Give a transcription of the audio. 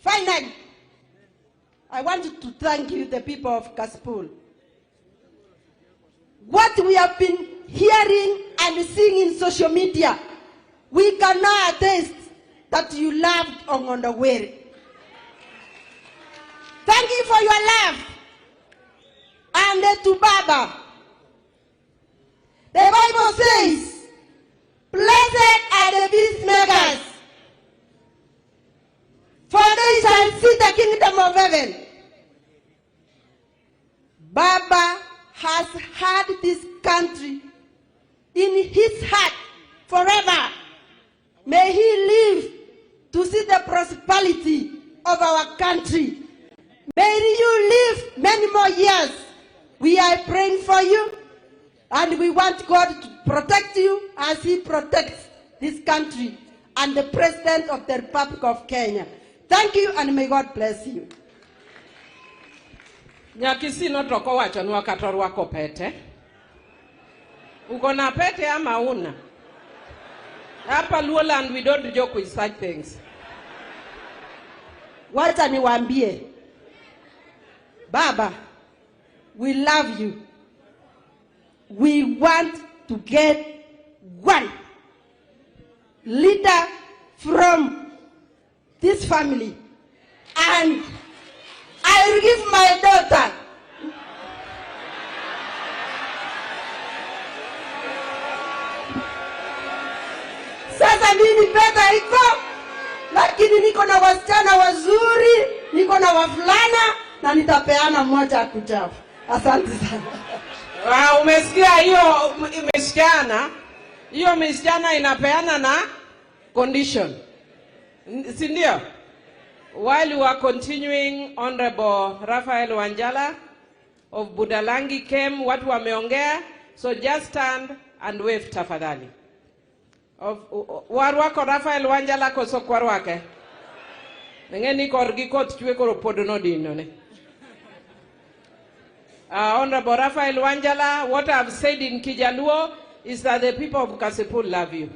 Finally, I want to thank you, the people of Kasipul. What we have been hearing and seeing in social media, we can now attest that you loved Ong'ondo. Thank you for your love. And to Baba, the Bible says, blessed are the peacemakers, for they shall see the kingdom of heaven. Baba has had this country in his heart forever. May he live to see the prosperity of our country. May you live many more years. We are praying for you, and we want God to protect you as he protects this country and the President of the Republic of Kenya. Thank you, and may God bless you. Nyakisi no toko wacho nwa katorwako pete. Uko na pete ama una? Hapa Luoland we don't joke with such things. Wacha niwaambie, Baba, we love you. We want to get one leader from this family, and I will give my daughter. Sasa mimi pesa iko, lakini niko na wasichana wazuri, niko na wavulana, na nitapeana mmoja kuchafu. Asante sana. Umesikia hiyo msichana? Hiyo msichana inapeana na condition. Si ndio? While we are continuing, Honorable Raphael Wanjala of Budalangi came, watu wameongea, so just stand and wave tafadhali. Warwako Raphael Wanjala koso kwarwake. Ngeni korgi kot chwe koro podono dino ne. Honorable Raphael Wanjala, what I've said in Kijaluo is that the people of Kasipul love you.